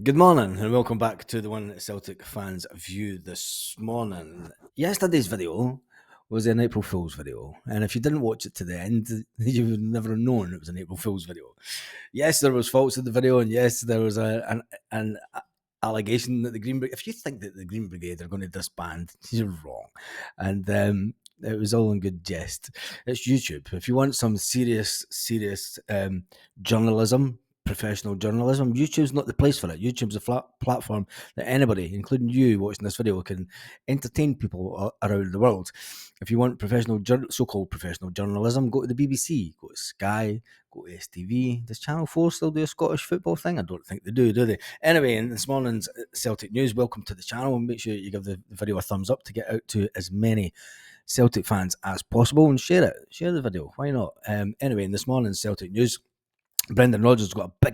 Good morning and welcome back to the One that Celtic fans view this morning. Yesterday's video was an April Fool's video, and if you didn't watch it to the end, you would never have known it was an April Fool's video. Yes, there was faults in the video, and yes, there was an allegation that the Green Brigade. If you think that the Green Brigade are going to disband, you're wrong. And it was all in good jest. It's YouTube. If you want some serious journalism, professional journalism, YouTube's not the place for it. YouTube's a flat platform that anybody, including you watching this video, can entertain people around the world. If you want so-called professional journalism, go to the BBC, go to Sky, go to STV. Does Channel 4 still do a Scottish football thing? I don't think they do they? Anyway, in this morning's Celtic news, welcome to the channel. Make sure you give the video a thumbs up to get out to as many Celtic fans as possible and share it. Share the video. Why not? Anyway, in this morning's Celtic news, Brendan Rodgers got a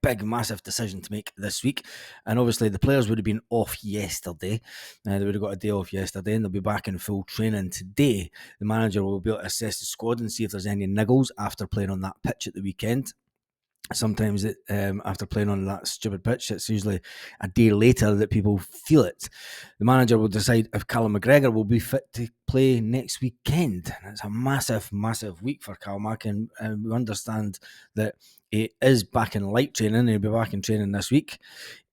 big, massive decision to make this week. And obviously, the players would have been off yesterday. They would have got a day off yesterday, and they'll be back in full training today. The manager will be able to assess the squad and see if there's any niggles after playing on that pitch at the weekend. Sometimes after playing on that stupid pitch, it's usually a day later that people feel it. The manager will decide if Callum McGregor will be fit to play next weekend. It's a massive week for Cal Mack, and we understand that he is back in light training. He'll be back in training this week.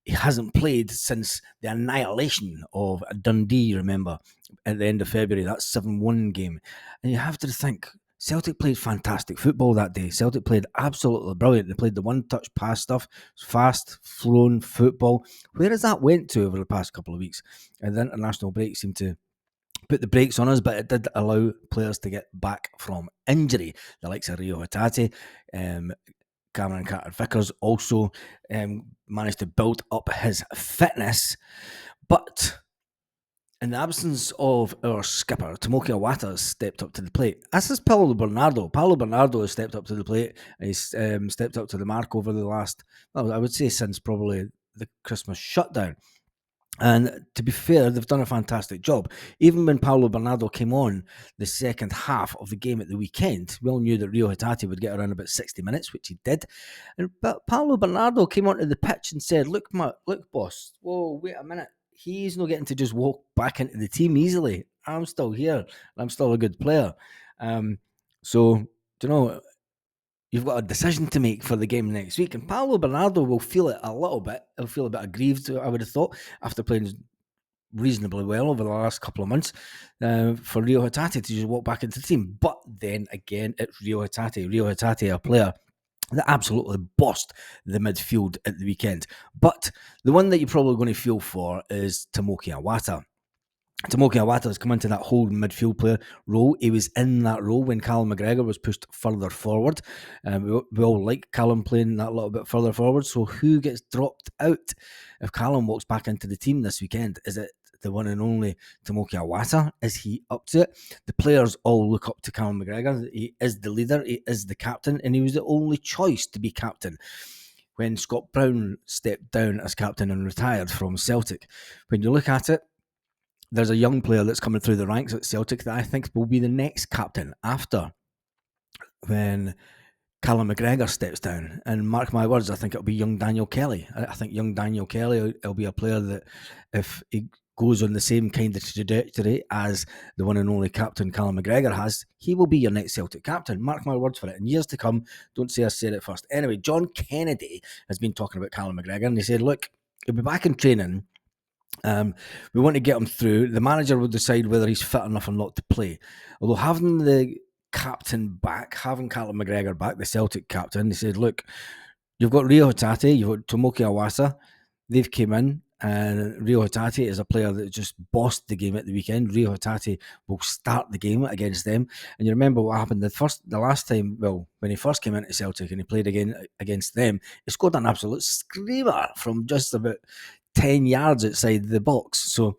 He hasn't played since the annihilation of Dundee, remember, at the end of February, that 7-1 game. And you have to think, Celtic played fantastic football that day. Celtic played absolutely brilliant. They played the one-touch pass stuff, fast, flowing football. Where has that went to over the past couple of weeks? And the international break seemed to put the brakes on us, but it did allow players to get back from injury. The likes of Rio Hatate, Cameron Carter-Vickers also managed to build up his fitness. But in the absence of our skipper, Tomoki Iwata has stepped up to the plate. As has Paulo Bernardo. Paulo Bernardo has stepped up to the plate. He's stepped up to the mark over the last, well, I would say since probably the Christmas shutdown. And to be fair, they've done a fantastic job. Even when Paulo Bernardo came on the second half of the game at the weekend, we all knew that Rio Hatate would get around about 60 minutes, which he did. But Paulo Bernardo came onto the pitch and said, look, boss, whoa, wait a minute. He's not getting to just walk back into the team easily. I'm still here. I'm still a good player. So, you've got a decision to make for the game next week. And Paulo Bernardo will feel it a little bit. He'll feel a bit aggrieved, I would have thought, after playing reasonably well over the last couple of months for Rio Hatate to just walk back into the team. But then again, it's Rio Hatate. Rio Hatate, a player that absolutely bossed the midfield at the weekend. But the one that you're probably going to feel for is Tomoki Iwata. Tomoki Iwata has come into that whole midfield player role. He was in that role when Callum McGregor was pushed further forward. We all like Callum playing that little bit further forward. So who gets dropped out if Callum walks back into the team this weekend? Is it the one and only Tomoki Iwata? Is he up to it? The players all look up to Callum McGregor. He is the leader. He is the captain. And he was the only choice to be captain when Scott Brown stepped down as captain and retired from Celtic. When you look at it, there's a young player that's coming through the ranks at Celtic that I think will be the next captain after when Callum McGregor steps down. And mark my words, I think it'll be young Daniel Kelly. I think young Daniel Kelly will be a player that if he goes on the same kind of trajectory as the one and only captain Callum McGregor has, he will be your next Celtic captain. Mark my words for it. In years to come, don't say I said it first. Anyway, John Kennedy has been talking about Callum McGregor and he said, look, he'll be back in training. We want to get him through. The manager will decide whether he's fit enough or not to play. Although having the captain back, having Callum McGregor back, the Celtic captain, they said, look, you've got Rio Hatate, you've got Tomoki Iwata. They've came in, and Rio Hatate is a player that just bossed the game at the weekend. Rio Hatate will start the game against them. And you remember what happened the last time, well, when he first came into Celtic and he played against them, he scored an absolute screamer from just about 10 yards outside the box. So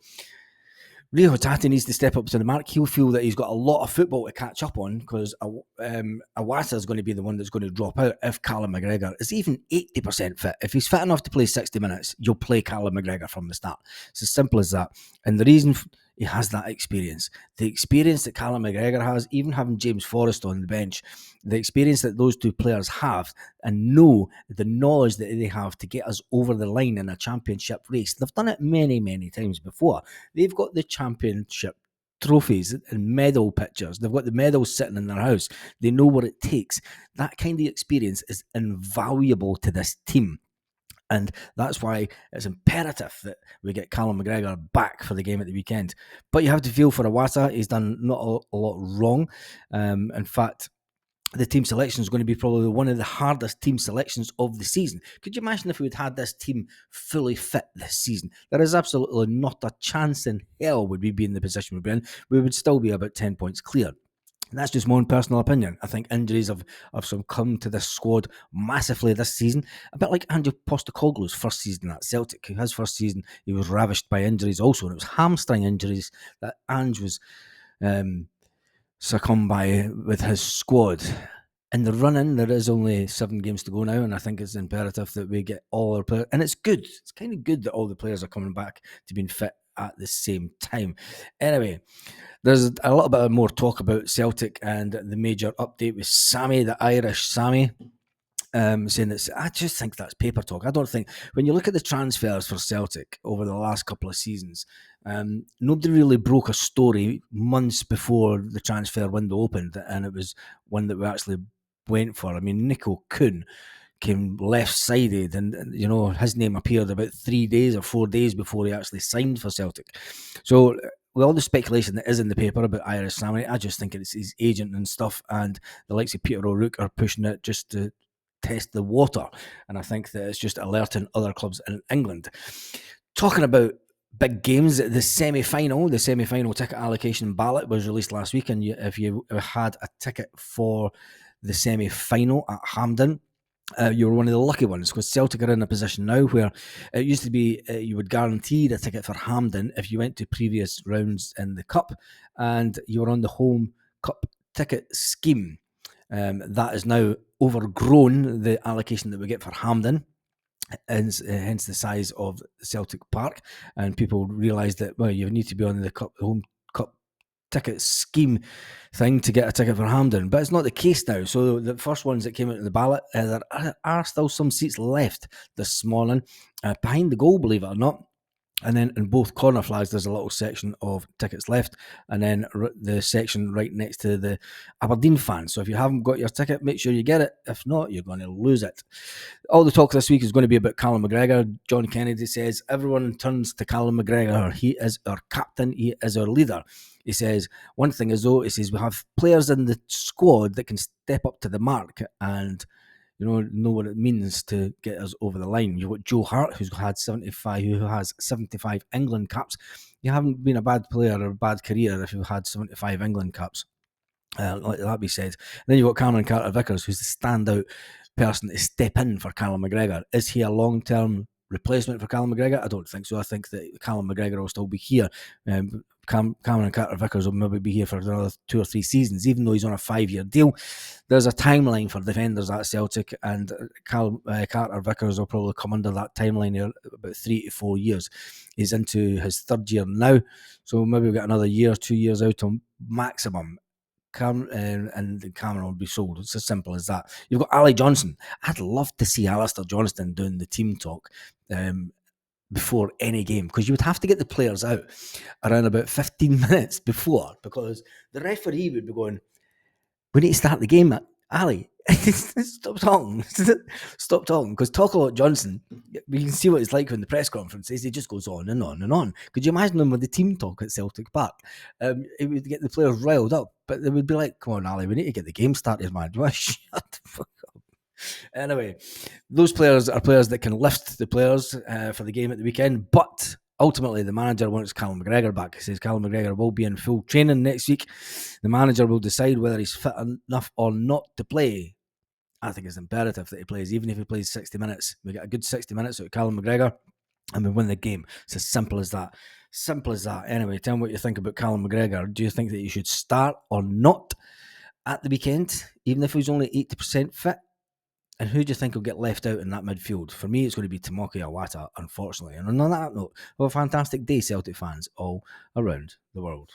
Rio Hatate needs to step up to the mark. He'll feel that he's got a lot of football to catch up on because Iwata is going to be the one that's going to drop out if Callum McGregor is even 80% fit. If he's fit enough to play 60 minutes, you'll play Callum McGregor from the start. It's as simple as that. And the reason he has that experience. The experience that Callum McGregor has, even having James Forrest on the bench, the experience that those two players have and know the knowledge that they have to get us over the line in a championship race. They've done it many, many times before. They've got the championship trophies and medal pictures. They've got the medals sitting in their house. They know what it takes. That kind of experience is invaluable to this team. And that's why it's imperative that we get Callum McGregor back for the game at the weekend. But you have to feel for Iwata. He's done not a lot wrong. In fact, the team selection is going to be probably one of the hardest team selections of the season. Could you imagine if we'd had this team fully fit this season? There is absolutely not a chance in hell would we be in the position we're in. We would still be about 10 points clear. And that's just my own personal opinion. I think injuries have come to this squad massively this season. A bit like Andrew Postecoglou's first season at Celtic. His first season, he was ravished by injuries also. And it was hamstring injuries that Ange was succumbed by with his squad. In the run-in, there is only 7 games to go now, and I think it's imperative that we get all our players. And it's good. It's kind of good that all the players are coming back to being fit at the same time. Anyway, there's a little bit more talk about Celtic and the major update with Sammy, the Irish Sammy, saying that I just think that's paper talk. I don't think, when you look at the transfers for Celtic over the last couple of seasons, nobody really broke a story months before the transfer window opened, and it was one that we actually went for. I mean, Nico Kuhn came left-sided, and you know, his name appeared about 3 days or 4 days before he actually signed for Celtic. So with all the speculation that is in the paper about Irish Sammy, I just think it's his agent and stuff, and the likes of Peter O'Rourke are pushing it just to test the water, and I think that it's just alerting other clubs in England. Talking about big games, the semi-final ticket allocation ballot was released last week, and if you had a ticket for the semi-final at Hampden, you were one of the lucky ones, because Celtic are in a position now where it used to be you would guarantee a ticket for Hampden if you went to previous rounds in the Cup and you were on the home Cup ticket scheme. That is now overgrown the allocation that we get for Hampden, hence the size of Celtic Park, and people realise that, well, you need to be on the home Cup ticket scheme thing to get a ticket for Hampden, but it's not the case now. So the first ones that came out of the ballot, there are still some seats left this morning behind the goal, believe it or not. And then in both corner flags, there's a little section of tickets left, and then the section right next to the Aberdeen fans. So if you haven't got your ticket, make sure you get it. If not, you're going to lose it. All the talk this week is going to be about Callum McGregor. John Kennedy says, everyone turns to Callum McGregor. He is our captain. He is our leader. He says, one thing is though, he says, we have players in the squad that can step up to the mark and know what it means to get us over the line. You've got Joe Hart, who has 75 England caps. You haven't been a bad player or a bad career if you've had 75 England caps. Let that be said. And then you've got Cameron Carter-Vickers, who's the standout person to step in for Callum McGregor. Is he a long-term replacement for Callum McGregor? I don't think so. I think that Callum McGregor will still be here. Cameron Carter-Vickers will maybe be here for another 2 or 3 seasons, even though he's on a 5-year deal. There's a timeline for defenders at Celtic, and Carter-Vickers will probably come under that timeline here about 3 to 4 years. He's into his 3rd year now, so maybe we'll get another year, 2 years out on maximum. And Cameron will be sold. It's as simple as that. You've got Ali Johnson. I'd love to see Alistair Johnston doing the team talk before any game, because you would have to get the players out around about 15 minutes before, because the referee would be going, we need to start the game, Ali. Stop talking. Stop talking. Because Talk a Lot Johnson, we can see what it's like when the press conference is. He just goes on and on and on. Could you imagine him with the team talk at Celtic Park? It would get the players riled up, but they would be like, come on, Ali, we need to get the game started, man. Shut the fuck up. Anyway, those players are players that can lift the players for the game at the weekend, but ultimately the manager wants Callum McGregor back. He says Callum McGregor will be in full training next week. The manager will decide whether he's fit enough or not to play. I think it's imperative that he plays, even if he plays 60 minutes. We get a good 60 minutes out of Callum McGregor and we win the game. It's as simple as that. Simple as that. Anyway, tell me what you think about Callum McGregor. Do you think that he should start or not at the weekend, even if he's only 80% fit? And who do you think will get left out in that midfield? For me, it's going to be Tomoki Iwata, unfortunately. And on that note, have a fantastic day, Celtic fans all around the world.